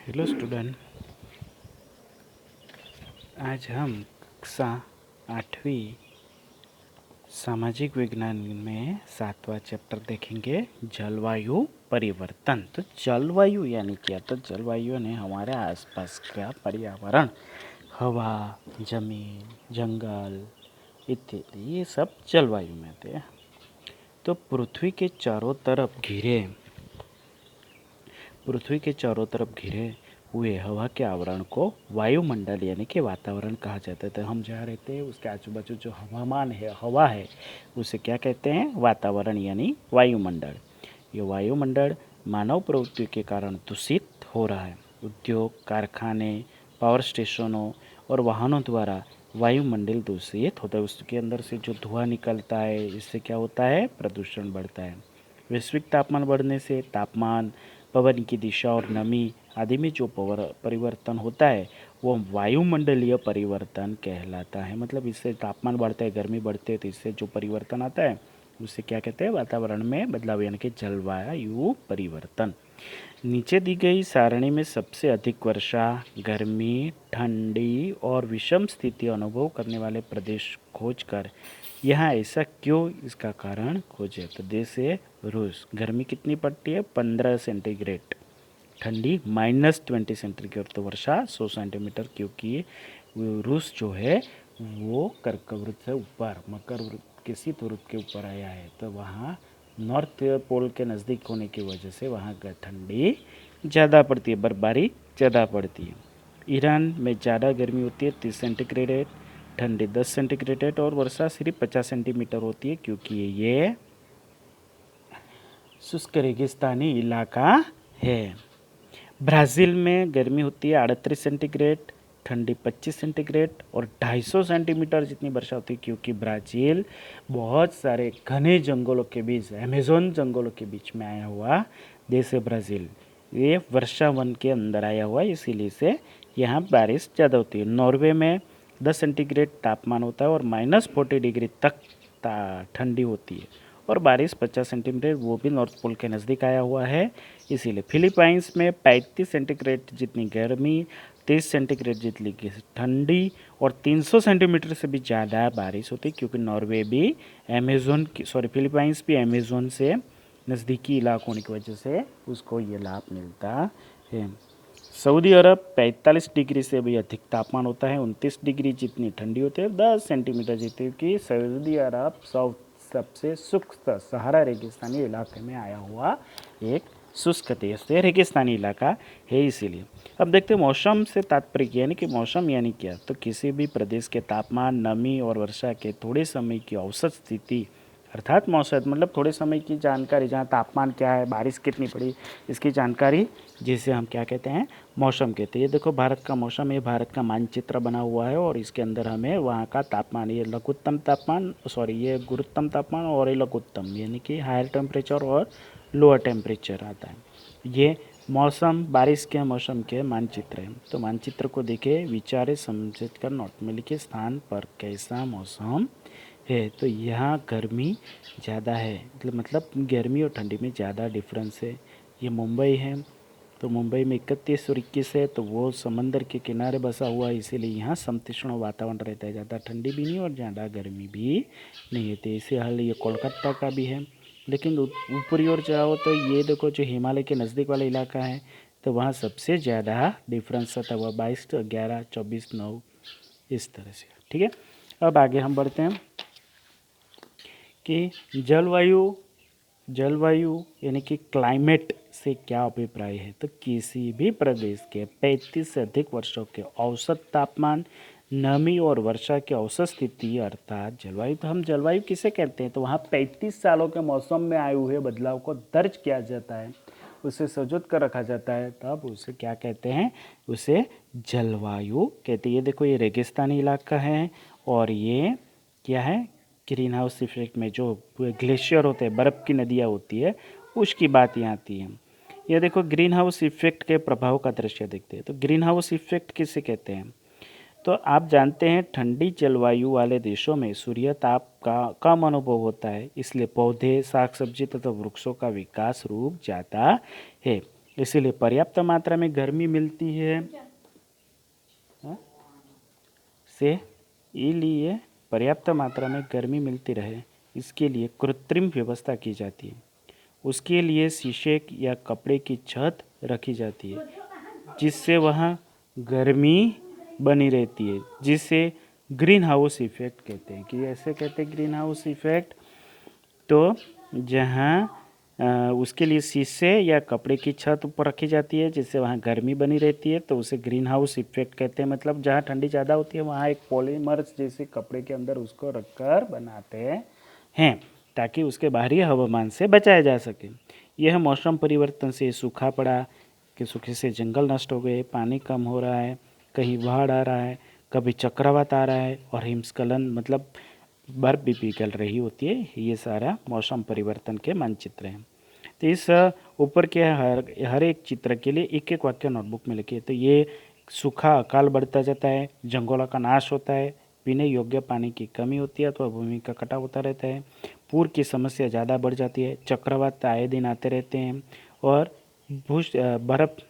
Hello student. आज हम कक्षा 8वीं सामाजिक विज्ञान में 7वां चैप्टर देखेंगे, जलवायु परिवर्तन। तो जलवायु यानी क्या? तो जलवायु यानी हमारे आसपास का पर्यावरण, हवा, जमीन, जंगल इत्यादि, ये सब जलवायु में आते हैं। तो पृथ्वी के चारों तरफ घिरे हुए हवा के आवरण को वायुमंडल यानी कि वातावरण कहा जाता है। तो हम जहाँ रहते हैं उसके आजू बाजू जो हवामान है, हवा है, उसे क्या कहते हैं? वातावरण यानी वायुमंडल। ये वायुमंडल मानव प्रवृत्ति के कारण दूषित हो रहा है। उद्योग, कारखाने, पावर स्टेशनों और वाहनों द्वारा वायुमंडल दूषित होता है। उसके अंदर से जो धुआं निकलता है, इससे क्या होता है? प्रदूषण बढ़ता है। वैश्विक तापमान बढ़ने से तापमान, पवन की दिशा और नमी आदि में जो परिवर्तन होता है वो वायुमंडलीय परिवर्तन कहलाता है। मतलब इससे तापमान बढ़ता है, गर्मी बढ़ती है, तो इससे जो परिवर्तन आता है उसे क्या कहते हैं? वातावरण में बदलाव यानी कि जलवायु परिवर्तन। नीचे दी गई सारणी में सबसे अधिक वर्षा, गर्मी, ठंडी और विषम स्थिति अनुभव करने वाले प्रदेश खोजकर यहाँ ऐसा क्यों, इसका कारण खोजे। तो देश है रूस। गर्मी कितनी पड़ती है? 15 सेंटीग्रेड। ठंडी -20 सेंटीग्रेड। तो वर्षा 100 सेंटीमीटर, क्योंकि रूस जो है वो कर्कवृत्त से ऊपर, मकर वृत्त के शीत वृत्त के ऊपर आया है। तो वहाँ नॉर्थ पोल के नज़दीक होने की वजह से वहाँ ठंडी ज़्यादा पड़ती है, बर्फबारी ज़्यादा पड़ती है। ईरान में ज़्यादा गर्मी होती है, 30 सेंटीग्रेड, ठंडी 10 सेंटीग्रेड और वर्षा सिर्फ 50 सेंटीमीटर होती है, क्योंकि ये शुष्क रेगिस्तानी इलाका है। ब्राज़ील में गर्मी होती है 38 सेंटीग्रेड, ठंडी 25 सेंटीग्रेड और 250 सेंटीमीटर जितनी वर्षा होती है, क्योंकि ब्राज़ील बहुत सारे घने जंगलों के बीच, अमेज़न जंगलों के बीच में आया हुआ देश है ब्राज़ील। ये वर्षा वन के अंदर आया हुआ है, इसीलिए से यहाँ बारिश ज़्यादा होती है। नॉर्वे में 10 सेंटीग्रेड तापमान होता है और -40 डिग्री तक ठंडी होती है और बारिश 50 सेंटीमीटर, वो भी नॉर्थ पोल के नज़दीक आया हुआ है, इसीलिए। फिलीपाइंस में 35 सेंटीग्रेड जितनी गर्मी, 30 सेंटीग्रेड जितनी ठंडी और 300 सेंटीमीटर से भी ज़्यादा बारिश होती है, क्योंकि नॉर्वे भी फिलीपाइंस भी अमेज़न से नज़दीकी इलाका होने की वजह से उसको ये लाभ मिलता है। सऊदी अरब 45 डिग्री से भी अधिक तापमान होता है, 29 डिग्री जितनी ठंडी होती है, 10 सेंटीमीटर जितनी, कि सऊदी अरब सबसे शुष्क सहारा रेगिस्तानी इलाके में आया हुआ एक शुष्क देश है, रेगिस्तानी इलाका है, इसीलिए। अब देखते हैं मौसम से तात्पर्य क्या, यानी कि मौसम यानी क्या? तो किसी भी प्रदेश के तापमान, नमी और वर्षा के थोड़े समय की औसत स्थिति, अर्थात मौसम मतलब थोड़े समय की जानकारी, जहाँ तापमान क्या है, बारिश कितनी पड़ी, इसकी जानकारी, जिसे हम क्या कहते हैं? मौसम कहते हैं। ये देखो भारत का मौसम, ये भारत का मानचित्र बना हुआ है और इसके अंदर हमें वहाँ का तापमान, ये लघुत्तम तापमान, ये गुरुत्तम तापमान और ये लघुत्तम, यानी कि हायर टेम्परेचर और लोअर टेम्परेचर आता है। ये मौसम, बारिश के मौसम के मानचित्र है। तो मानचित्र को देखे, विचारे, समझ कर नोट में लिखे, स्थान पर कैसा मौसम है। तो यहाँ गर्मी ज़्यादा है, मतलब गर्मी और ठंडी में ज़्यादा डिफरेंस है। ये मुंबई है, तो मुंबई में 31 और 21 है, तो वो समंदर के किनारे बसा हुआ है, इसीलिए यहाँ समशीतोष्ण वातावरण रहता है, ज़्यादा ठंडी भी नहीं और ज़्यादा गर्मी भी नहीं होती। इसी हाल ये कोलकाता का भी है। लेकिन ऊपरी ओर जाओ तो ये देखो, जो हिमालय के नज़दीक वाला इलाका है, तो वहाँ सबसे ज़्यादा डिफरेंस आता है, वह 22, 11, 24, 9 इस तरह से। ठीक है, अब आगे हम बढ़ते हैं कि जलवायु यानी कि क्लाइमेट से क्या अभिप्राय है। तो किसी भी प्रदेश के 35 से अधिक वर्षों के औसत तापमान, नमी और वर्षा की औसत स्थिति, अर्थात जलवायु। तो हम जलवायु किसे कहते हैं? तो वहाँ 35 सालों के मौसम में आए हुए बदलाव को दर्ज किया जाता है, उसे संजोत कर रखा जाता है, तब उसे क्या कहते हैं? उसे जलवायु कहते हैं। ये देखो, ये रेगिस्तानी इलाका है और ये क्या है? ग्रीन हाउस इफेक्ट में जो ग्लेशियर होते हैं, बर्फ़ की नदियाँ होती है, उसकी बात यहाँ आती है। ये देखो, ग्रीन हाउस इफेक्ट के प्रभाव का दृश्य देखते हैं। तो ग्रीन हाउस इफेक्ट किसे कहते हैं? तो आप जानते हैं, ठंडी जलवायु वाले देशों में सूर्य ताप का कम अनुभव होता है, इसलिए पौधे, साग सब्जी तथा वृक्षों का विकास रुक जाता है। इसीलिए पर्याप्त मात्रा में गर्मी मिलती है से इसलिए पर्याप्त मात्रा में गर्मी मिलती रहे इसके लिए कृत्रिम व्यवस्था की जाती है। उसके लिए शीशे या कपड़े की छत रखी जाती है जिससे वहाँ गर्मी बनी रहती है, जिसे ग्रीन हाउस इफेक्ट कहते हैं। कि ऐसे कहते हैं ग्रीन हाउस इफेक्ट, तो जहाँ उसके लिए शीशे या कपड़े की छत ऊपर रखी जाती है जिससे वहाँ गर्मी बनी रहती है, तो उसे ग्रीन हाउस इफेक्ट कहते हैं। मतलब जहाँ ठंडी ज़्यादा होती है वहाँ एक पॉलीमर्स जैसे कपड़े के अंदर उसको रखकर बनाते हैं ताकि उसके बाहरी हवामान से बचाया जा सके। यह मौसम परिवर्तन से सूखा पड़ा कि सूखे से जंगल नष्ट हो गए, पानी कम हो रहा है, कहीं बाढ़ आ रहा है, कभी चक्रवात आ रहा है और हिमस्खलन मतलब बर्फ़ भी पिघल रही होती है। ये सारा मौसम परिवर्तन के मानचित्र हैं। तो इस ऊपर के हर एक चित्र के लिए एक एक वाक्य नोटबुक में लिखिए। तो ये सूखा अकाल बढ़ता जाता है, जंगलों का नाश होता है, पीने योग्य पानी की कमी होती है अथवा भूमि का कटाव होता रहता है, पूर की समस्या ज़्यादा बढ़ जाती है, चक्रवात आए दिन आते रहते हैं और बर्फ़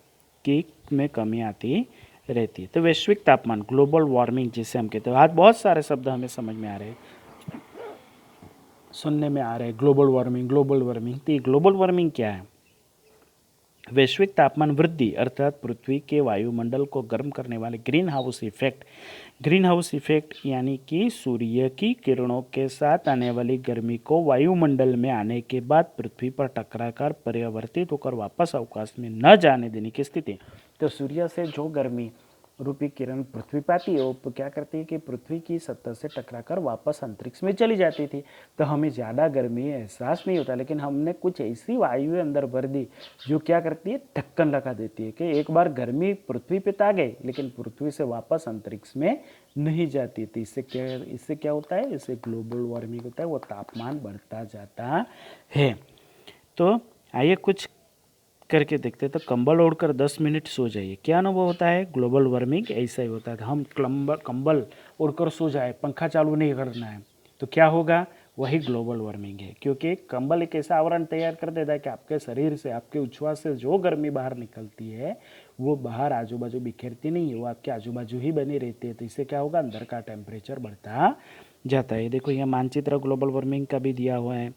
की में कमी आती रहती है। तो वैश्विक तापमान, ग्लोबल वार्मिंग जिसे हम कहते हैं, आज बहुत सारे शब्द हमें समझ में आ रहे हैं, सुनने में आ रहे हैं। Global warming, global warming. तो ये ग्लोबल वार्मिंग क्या है? वैश्विक तापमान वृद्धि अर्थात पृथ्वी के वायुमंडल को गर्म करने वाले green house effect. Green house effect यानी कि सूर्य की किरणों के साथ आने वाली गर्मी को वायुमंडल में आने के बाद पृथ्वी पर टकराकर परिवर्तित होकर वापस अवकाश में न जाने देने की स्थिति। तो सूर्य से जो गर्मी रूपी किरण पृथ्वी पर आती है वो क्या करती है कि पृथ्वी की सतह से टकराकर वापस अंतरिक्ष में चली जाती थी। तो हमें ज़्यादा गर्मी एहसास नहीं होता, लेकिन हमने कुछ ऐसी वायु अंदर भर दी जो क्या करती है, ढक्कन लगा देती है कि एक बार गर्मी पृथ्वी पे आ गई लेकिन पृथ्वी से वापस अंतरिक्ष में नहीं जाती थी। इससे क्या होता है, इससे ग्लोबल वार्मिंग होता है, वो तापमान बढ़ता जाता है। तो आइए कुछ करके देखते हैं। तो कंबल ओढ़कर 10 मिनट सो जाइए। क्या अनुभव होता है? ग्लोबल वार्मिंग ऐसा ही होता है। हम कंबल ओढ़कर सो जाए, पंखा चालू नहीं करना है, तो क्या होगा? वही ग्लोबल वार्मिंग है, क्योंकि कंबल एक ऐसा आवरण तैयार कर देता है कि आपके शरीर से, आपके उच्छ्वास से जो गर्मी बाहर निकलती है वो बाहर आजू बाजू बिखेरती नहीं है, वो आपके आजू बाजू ही बनी रहती है। तो इससे क्या होगा? अंदर का टेम्परेचर बढ़ता जाता है। देखो यह मानचित्र ग्लोबल वार्मिंग का भी दिया हुआ है।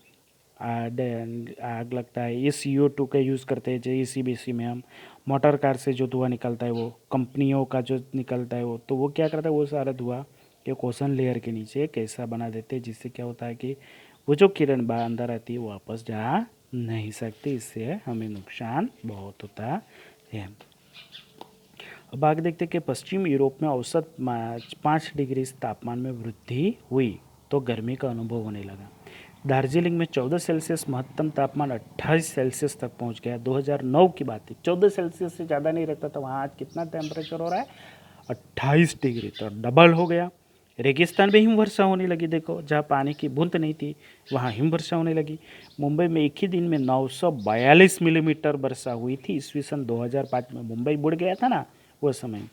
आग लगता है, ये CO2 का यूज़ करते हैं। जैसे AC में हम मोटर कार से जो धुआं निकलता है, वो कंपनियों का जो निकलता है, वो तो वो क्या करता है, वो सारा धुआं के ओजोन लेयर के नीचे कैसा बना देते हैं, जिससे क्या होता है कि वो जो किरण बाहर अंदर आती है वो वापस जा नहीं सकती। इससे हमें नुकसान बहुत होता है। अब आगे देखते हैं कि पश्चिम यूरोप में औसत 5 डिग्री तापमान में वृद्धि हुई तो गर्मी का अनुभव होने लगा। दार्जिलिंग में 14 सेल्सियस महत्तम तापमान 28 सेल्सियस तक पहुंच गया। 2009 की बात है। 14 सेल्सियस से ज़्यादा नहीं रहता था वहाँ। आज कितना टेम्परेचर हो रहा है? 28 डिग्री, तो डबल हो गया। रेगिस्तान में हिमवर्षा होने लगी। देखो जहाँ पानी की बूंद नहीं थी वहाँ हिमवर्षा होने लगी। मुंबई में एक ही दिन में 942 मिलीमीटर वर्षा हुई थी। ईस्वी सन 2005 में मुंबई बुड़ गया था ना वो समय।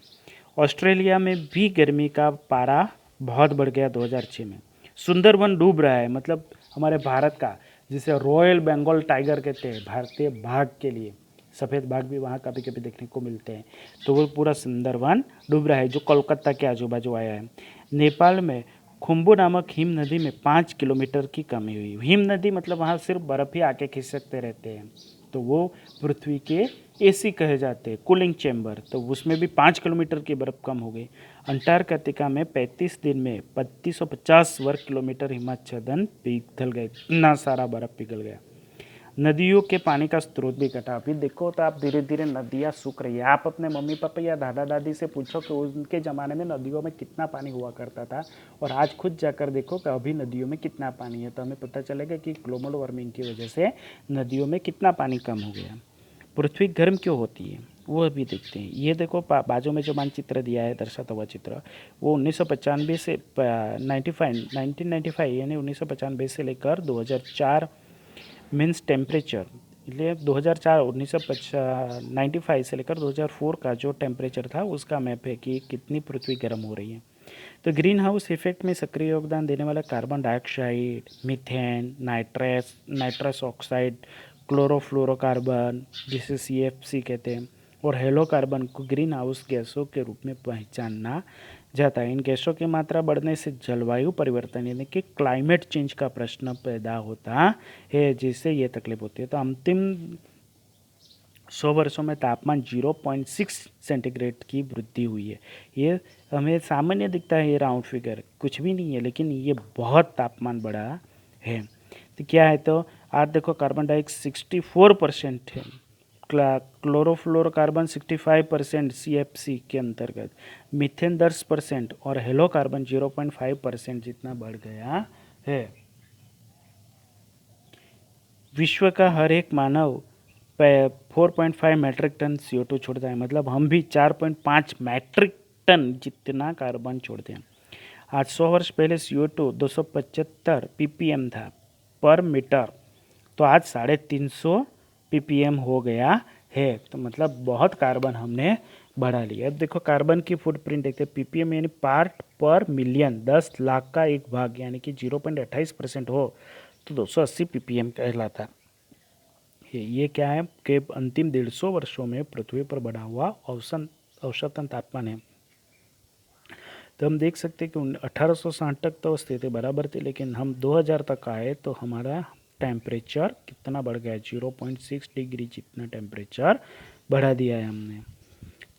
ऑस्ट्रेलिया में भी गर्मी का पारा बहुत बढ़ गया 2006 में। सुंदरवन डूब रहा है, मतलब हमारे भारत का, जिसे रॉयल बंगाल टाइगर कहते हैं, भारतीय बाघ के लिए। सफ़ेद बाघ भी वहाँ कभी कभी देखने को मिलते हैं। तो वो पूरा सुंदरवन डूब रहा है जो कोलकाता के आजू बाजू आया है। नेपाल में खुम्बू नामक हिम नदी में 5 किलोमीटर की कमी हुई। हिम नदी मतलब वहाँ सिर्फ बर्फ़ ही आके खिसकते रहते हैं, तो वो पृथ्वी के AC कहे जाते हैं, कूलिंग चैम्बर। तो उसमें भी 5 किलोमीटर की बर्फ़ कम हो गई। अंटार्कटिका में 35 दिन में 3550 वर्ग किलोमीटर हिमाच्छादन पिघल गए। इतना सारा बर्फ़ पिघल गया। नदियों के पानी का स्रोत भी घटा। अभी देखो तो आप धीरे धीरे नदियाँ सूख रही है। आप अपने मम्मी पापा या दादा दादी से पूछो कि उनके ज़माने में नदियों में कितना पानी हुआ करता था, और आज खुद जाकर देखो कि अभी नदियों में कितना पानी है। तो हमें पता चलेगा कि ग्लोबल वार्मिंग की वजह से नदियों में कितना पानी कम हो गया। पृथ्वी गर्म क्यों होती है वो अभी देखते हैं। ये देखो बाजू में जो मानचित्र दिया है, दर्शाता हुआ चित्र, वो 1995 से 1995 यानी 1995 से लेकर 2004 मीन्स टेम्परेचर, इसलिए 2004 1995 से लेकर 2004 का जो टेम्परेचर था उसका मैप है कि कितनी पृथ्वी गर्म हो रही है। तो ग्रीन हाउस इफेक्ट में सक्रिय योगदान देने वाला carbon dioxide, methane, nitrous oxide, chlorofluorocarbon जिसे CFC कहते हैं, और हेलोकार्बन को ग्रीन हाउस गैसों के रूप में पहचाना जाता है। इन गैसों की मात्रा बढ़ने से जलवायु परिवर्तन यानी कि क्लाइमेट चेंज का प्रश्न पैदा होता है, जिससे ये तकलीफ होती है। तो अंतिम 100 वर्षों में तापमान 0.6 सेंटीग्रेड की वृद्धि हुई है। ये हमें सामान्य दिखता है, ये राउंड फिगर कुछ भी नहीं है, लेकिन ये बहुत तापमान बढ़ा है। तो क्या है, तो आज देखो कार्बन डाइऑक्साइड 64% है, क्लोरोफ्लोरोकार्बन 65% CFC के अंतर्गत, मीथेन 10% और हेलोकार्बन 0.5% जितना बढ़ गया है। विश्व का हर एक मानव 4.5 मैट्रिक टन CO2 छोड़ता है, मतलब हम भी 4.5 मैट्रिक टन जितना कार्बन छोड़ते हैं। आज 100 वर्ष पहले CO2 275 ppm था पर मीटर, तो आज 350 ppm हो गया है। तो मतलब बहुत कार्बन हमने बढ़ा लिया। अब देखो कार्बन की फुटप्रिंट देखते हैं, ppm यानी पार्ट पर मिलियन, 10 लाख का एक भाग यानी कि 0.28% हो तो 280 ppm कहलाता है। ये क्या है कि अंतिम 150 वर्षों में पृथ्वी पर बढ़ा हुआ औसतन तापमान है। तो हम देख सकते हैं कि 1860 तक तो स्थिति बराबर थी, लेकिन हम 2000 तक आए तो हमारा टेम्परेचर कितना बढ़ गया, 0.6 डिग्री जितना टेम्परेचर बढ़ा दिया है हमने।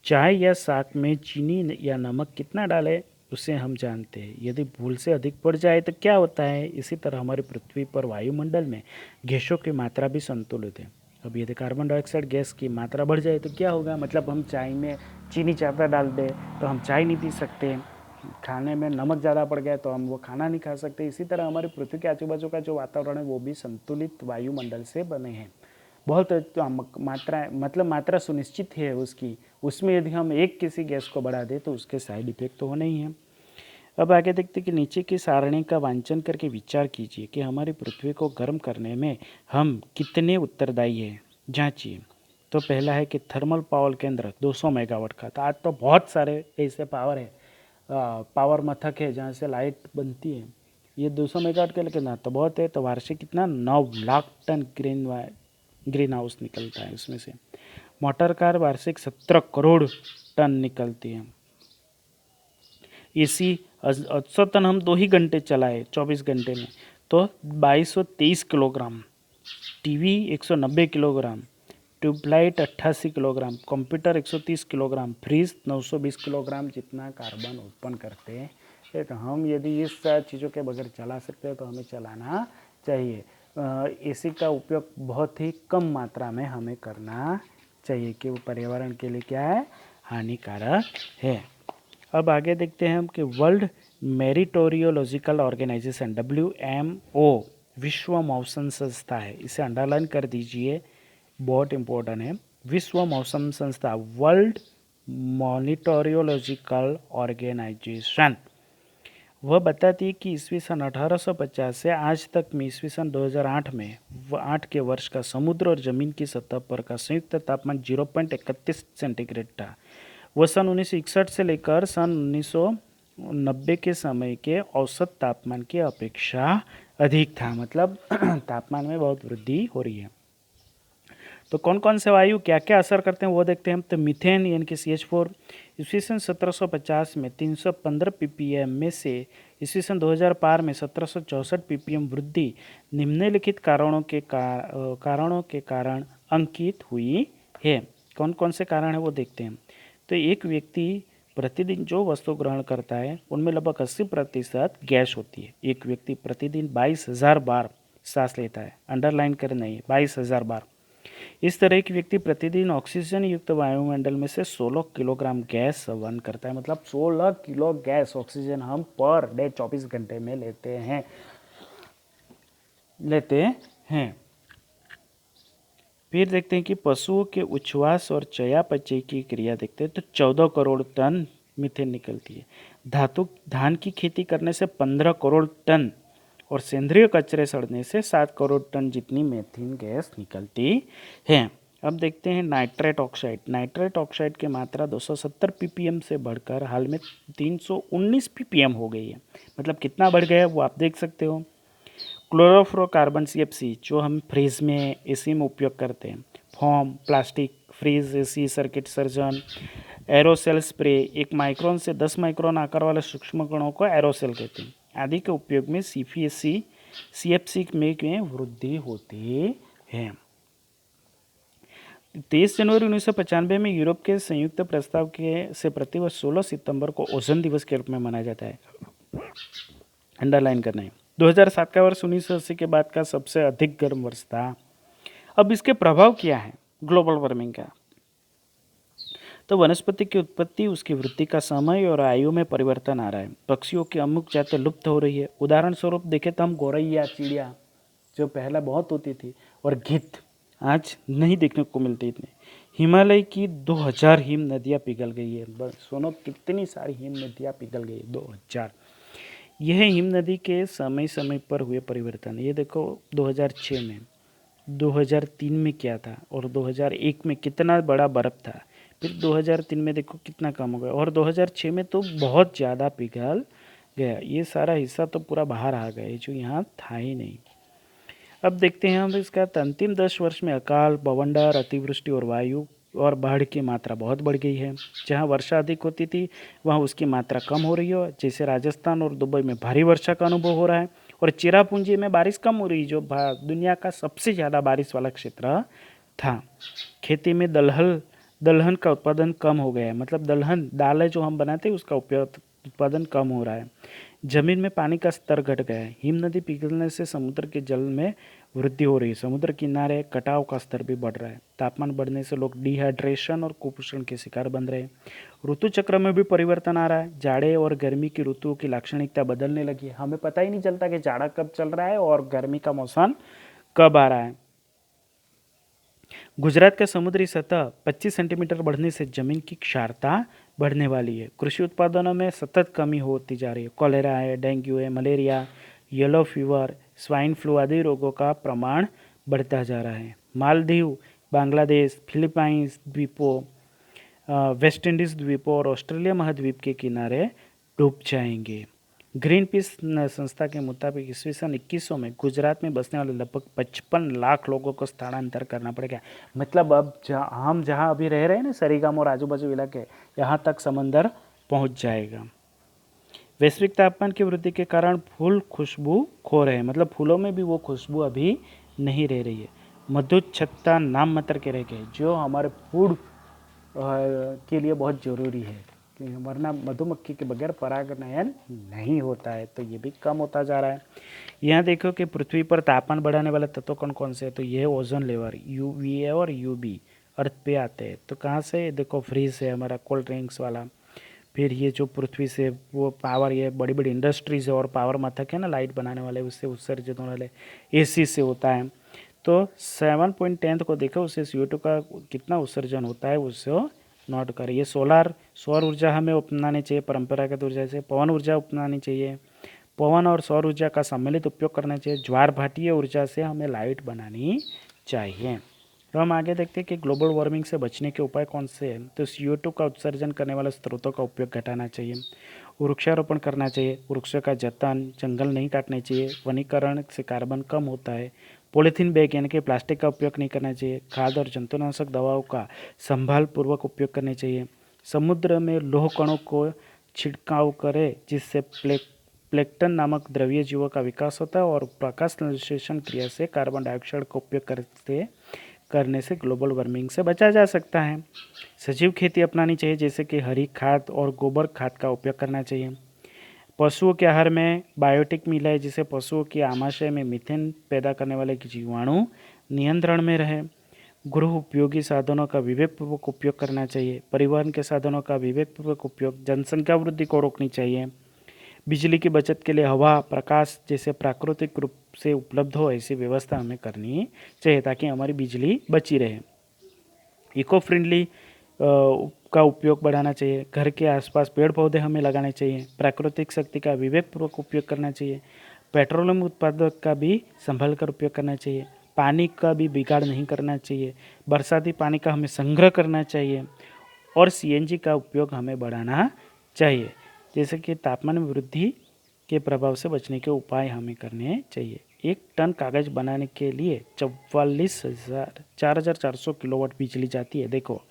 चाय या साग में चीनी या नमक कितना डालें उसे हम जानते हैं। यदि भूल से अधिक बढ़ जाए तो क्या होता है। इसी तरह हमारी पृथ्वी पर वायुमंडल में गैसों की मात्रा भी संतुलित है। अब यदि कार्बन डाइऑक्साइड गैस की मात्रा बढ़ जाए तो क्या होगा, मतलब हम चाय में चीनी ज़्यादा डाल दें तो हम चाय नहीं पी सकते, खाने में नमक ज़्यादा पड़ गया तो हम वो खाना नहीं खा सकते। इसी तरह हमारी पृथ्वी के आजू बाजू का जो वातावरण है वो भी संतुलित वायुमंडल से बने हैं। बहुत मात्रा, मतलब मात्रा सुनिश्चित है उसकी, उसमें यदि हम एक किसी गैस को बढ़ा दें तो उसके साइड इफेक्ट तो होने ही हैं। अब आगे देखते कि नीचे की सारणी का वांचन करके विचार कीजिए कि हमारी पृथ्वी को गर्म करने में हम कितने उत्तरदायी हैं, जांचिए। तो पहला है कि थर्मल पावर केंद्र 200 मेगावाट का। तो आज तो बहुत सारे ऐसे पावर मथक है जहाँ से लाइट बनती है, ये 200 मेगावाट के, लेकिन तो बहुत है। तो वार्षिक कितना 9 लाख टन ग्रीन हाउस निकलता है उसमें से। मोटर कार वार्षिक 17 करोड़ टन निकलती है। एसी औसतन हम 2 ही घंटे चलाए 24 घंटे में तो 2223 kilogram, TV 190 kilogram, tubelight 88 kilogram, computer 130 kilogram, fridge 920 kilogram जितना कार्बन उत्पन्न करते हैं। तो हम यदि इस चीज़ों के बगैर चला सकते हैं तो हमें चलाना चाहिए। एसी का उपयोग बहुत ही कम मात्रा में हमें करना चाहिए कि वो पर्यावरण के लिए क्या है, हानिकारक है। अब आगे देखते हैं हम कि वर्ल्ड मेरिटोरियोलॉजिकल ऑर्गेनाइजेशन WMO विश्व मौसम संस्था है, इसे अंडरलाइन कर दीजिए, बहुत इम्पोर्टेंट है। विश्व मौसम संस्था, वर्ल्ड मॉनिटोरियोलॉजिकल ऑर्गेनाइजेशन, वह बताती है कि ईस्वी सन 1850 से आज तक में ईस्वी सन 2008 में 8 के वर्ष का समुद्र और ज़मीन की सतह पर का संयुक्त तापमान 0.31 सेंटीग्रेड था। वह सन 1961 से लेकर सन 1990 के समय के औसत तापमान की अपेक्षा अधिक था, मतलब तापमान में बहुत वृद्धि हो रही है। तो कौन कौन से वायु क्या क्या असर करते हैं वो देखते हैं हम। तो मीथेन यानी कि CH4 ईस्वी सन 1750 में 315 ppm में से ईस्वी सन 2005 में 1764 ppm वृद्धि निम्नलिखित कारणों के कारण अंकित हुई है। कौन कौन से कारण है वो देखते हैं। तो एक व्यक्ति प्रतिदिन जो वस्तु ग्रहण करता है उनमें लगभग 80% गैस होती है। एक व्यक्ति प्रतिदिन 22,000 बार सांस लेता है, अंडरलाइन करना है 22,000 बार। इस तरह एक व्यक्ति प्रतिदिन ऑक्सीजन युक्त वायुमंडल में से 16 किलोग्राम गैस सेवन करता है, मतलब 16 किलो गैस ऑक्सीजन हम पर डे 24 घंटे में लेते हैं। फिर देखते हैं कि पशुओं के उच्छ्वास और चयापचय की क्रिया देखते हैं तो 14 करोड़ टन मीथेन निकलती है। धान की खेती करने से 15 करोड़ टन और सेंद्रीय कचरे सड़ने से 7 करोड़ टन जितनी मीथेन गैस निकलती है। अब देखते हैं नाइट्रेट ऑक्साइड। नाइट्रेट ऑक्साइड की मात्रा 270 ppm से बढ़कर हाल में 319 ppm हो गई है, मतलब कितना बढ़ गया वो आप देख सकते हो। क्लोरोफ्लोरोकार्बन CFC जो हम फ्रिज में एसी में उपयोग करते हैं, foam, plastic, fridge, AC, circuit surgeon, aerosol spray, 1 micron से 10 माइक्रोन आकार वाले सूक्ष्म कणों को एरोसेल कहते हैं, आदि के उपयोग में CFC में वृद्धि होती है। 23 जनवरी 1995 में यूरोप के संयुक्त प्रस्ताव के से प्रतिवर्ष 16 सितंबर को ओजोन दिवस के रूप में मनाया जाता है। अंडरलाइन करना है। 2007 का वर्ष 1980 के बाद का सबसे अधिक गर्म वर्ष था। अब इसके प्रभाव क्या है ग्लोबल वार्मिंग का? तो वनस्पति की उत्पत्ति, उसकी वृद्धि का समय और आयु में परिवर्तन आ रहा है। पक्षियों की अमुक जातें लुप्त हो रही है। उदाहरण स्वरूप देखें तो हम गौरैया चिड़िया जो पहला बहुत होती थी और गिद्ध आज नहीं देखने को मिलती इतने। हिमालय की 2000 हिम नदियाँ पिघल गई है। बस सुनो कितनी सारी हिम नदियाँ पिघल गई है, 2000। यह हिम नदी के समय समय पर हुए परिवर्तन। ये देखो 2006 में, 2003 में क्या था और 2001 में कितना बड़ा बर्फ़ था, फिर 2003 में देखो कितना कम हो गया और 2006 में तो बहुत ज़्यादा पिघल गया। ये सारा हिस्सा तो पूरा बाहर आ गया जो यहाँ था ही नहीं। अब देखते हैं हम इसका अंतिम 10 वर्ष में अकाल, बवंडर, अतिवृष्टि और वायु और बाढ़ की मात्रा बहुत बढ़ गई है। जहाँ वर्षा अधिक होती थी वहाँ उसकी मात्रा कम हो रही है। जैसे राजस्थान और दुबई में भारी वर्षा का अनुभव हो रहा है और चेरापूंजी में बारिश कम हो रही है जो दुनिया का सबसे ज़्यादा बारिश वाला क्षेत्र था। खेती में दलहन का उत्पादन कम हो गया है, मतलब दलहन दालें जो हम बनाते हैं उसका उत्पादन कम हो रहा है। जमीन में पानी का स्तर घट गया है। हिम नदी पिघलने से समुद्र के जल में वृद्धि हो रही है। समुद्र किनारे कटाव का स्तर भी बढ़ रहा है। तापमान बढ़ने से लोग डिहाइड्रेशन और कुपोषण के शिकार बन रहे हैं। ऋतु चक्र में भी परिवर्तन आ रहा है। जाड़े और गर्मी की ऋतुओं की लाक्षणिकता बदलने लगी है। हमें पता ही नहीं चलता कि जाड़ा कब चल रहा है और गर्मी का मौसम कब आ रहा है। गुजरात का समुद्री सतह 25 सेंटीमीटर बढ़ने से जमीन की क्षारता बढ़ने वाली है। कृषि उत्पादनों में सतत कमी होती जा रही है। कॉलेरा है, डेंगू है, malaria, yellow fever, swine flu आदि रोगों का प्रमाण बढ़ता जा रहा है। मालदीव, बांग्लादेश, फिलीपाइंस द्वीपों, वेस्ट इंडीज़ द्वीपों और ऑस्ट्रेलिया महाद्वीप के किनारे डूब जाएंगे। ग्रीन पीस संस्था के मुताबिक ईस्वी सन 2100 में गुजरात में बसने वाले लगभग 55 लाख लोगों को स्थानांतर करना पड़ेगा। मतलब अब हम जहाँ अभी रह रहे हैं ना, सरीगाम और आजू बाजू इलाके, यहाँ तक समंदर पहुँच जाएगा। वैश्विक तापमान की वृद्धि के कारण फूल खुशबू खो रहे हैं, मतलब फूलों में भी वो खुशबू अभी नहीं रह रही है। मधुच्छत्ता नाम मात्र के रह गए जो हमारे फूड के लिए बहुत ज़रूरी है, वरना मधुमक्खी के बगैर परागनयन नहीं होता है, तो ये भी कम होता जा रहा है। यहाँ देखो कि पृथ्वी पर तापमान बढ़ाने वाले तत्व कौन कौन से हैं, तो ये ओजोन लेयर UVA और UV अर्थ पे आते हैं। तो कहाँ से देखो, फ्रीज है हमारा कोल्ड ड्रिंक्स वाला, फिर ये जो पृथ्वी से वो पावर, ये बड़ी बड़ी इंडस्ट्रीज है और पावर मथक है ना लाइट बनाने वाले, उससे उत्सर्जित होने वाले AC से होता है। तो 7.10 को देखो, उससे CO2 का कितना उत्सर्जन होता है उससे नोट करें। ये सौर ऊर्जा हमें अपनानी चाहिए परंपरागत ऊर्जा से। पवन ऊर्जा अपनानी चाहिए। पवन और सौर ऊर्जा का सम्मिलित उपयोग करना चाहिए। ज्वार भाटीय ऊर्जा से हमें लाइट बनानी चाहिए। तो हम आगे देखते हैं कि ग्लोबल वार्मिंग से बचने के उपाय कौन से हैं। तो CO2 का उत्सर्जन करने वाले स्रोतों का उपयोग घटाना चाहिए। वृक्षारोपण करना चाहिए। वृक्षों का जतन, जंगल नहीं काटने चाहिए। वनीकरण से कार्बन कम होता है। पॉलीथीन बैग यानी कि प्लास्टिक का उपयोग नहीं करना चाहिए। खाद और जंतुनाशक दवाओं का संभाल पूर्वक उपयोग करने चाहिए। समुद्र में लौह कणों को छिड़काव करें जिससे प्लैंक्टन नामक द्रवीय जीवों का विकास होता है और प्रकाश संश्लेषण क्रिया से कार्बन डाइऑक्साइड का उपयोग करने से ग्लोबल वार्मिंग से बचा जा सकता है। सजीव खेती अपनानी चाहिए, जैसे कि हरी खाद और गोबर खाद का उपयोग करना चाहिए। पशुओं के आहार में बायोटिक मिलाए जिससे पशुओं की आमाशय में मीथेन पैदा करने वाले जीवाणु नियंत्रण में रहे। गृह उपयोगी साधनों का विवेकपूर्वक उपयोग करना चाहिए। परिवहन के साधनों का विवेकपूर्वक उपयोग जनसंख्या वृद्धि को रोकनी चाहिए। बिजली की बचत के लिए हवा, प्रकाश जैसे प्राकृतिक रूप से उपलब्ध हो ऐसी व्यवस्था हमें करनी चाहिए ताकि हमारी बिजली बची रहे। इको फ्रेंडली का उपयोग बढ़ाना चाहिए। घर के आसपास पेड़ पौधे हमें लगाने चाहिए। प्राकृतिक शक्ति का विवेकपूर्वक उपयोग करना चाहिए। पेट्रोलियम उत्पादक का भी संभल कर उपयोग करना चाहिए। पानी का भी बिगाड़ नहीं करना चाहिए। बरसाती पानी का हमें संग्रह करना चाहिए और CNG का उपयोग हमें बढ़ाना चाहिए। जैसे कि तापमान में वृद्धि के प्रभाव से बचने के उपाय हमें करने चाहिए। 1 टन कागज़ बनाने के लिए 4,400 किलोवाट बिजली जाती है। देखो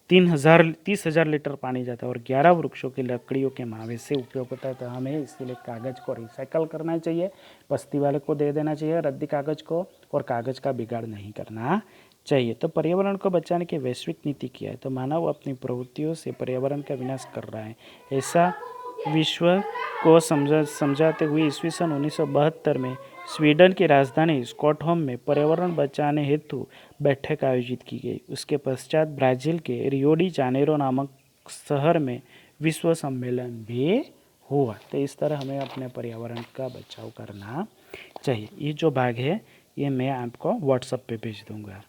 30,000 लीटर पानी जाता है और 11 वृक्षों की लकड़ियों के मावे से उपयोग होता है। तो हमें इसीलिए कागज़ को रिसाइकल करना चाहिए, बस्ती वाले को दे देना चाहिए रद्दी कागज़ को, और कागज़ का बिगाड़ नहीं करना चाहिए। तो पर्यावरण को बचाने की वैश्विक नीति क्या है? तो मानव अपनी प्रवृत्तियों से पर्यावरण का विनाश कर रहा है, ऐसा विश्व को समझाते हुए ईस्वी सन 1972 में स्वीडन की राजधानी स्टॉकहोम में पर्यावरण बचाने हेतु बैठक आयोजित की गई। उसके पश्चात ब्राज़ील के रियो डी जानेरो नामक शहर में विश्व सम्मेलन भी हुआ। तो इस तरह हमें अपने पर्यावरण का बचाव करना चाहिए। ये जो भाग है ये मैं आपको व्हाट्सएप पे भेज दूँगा।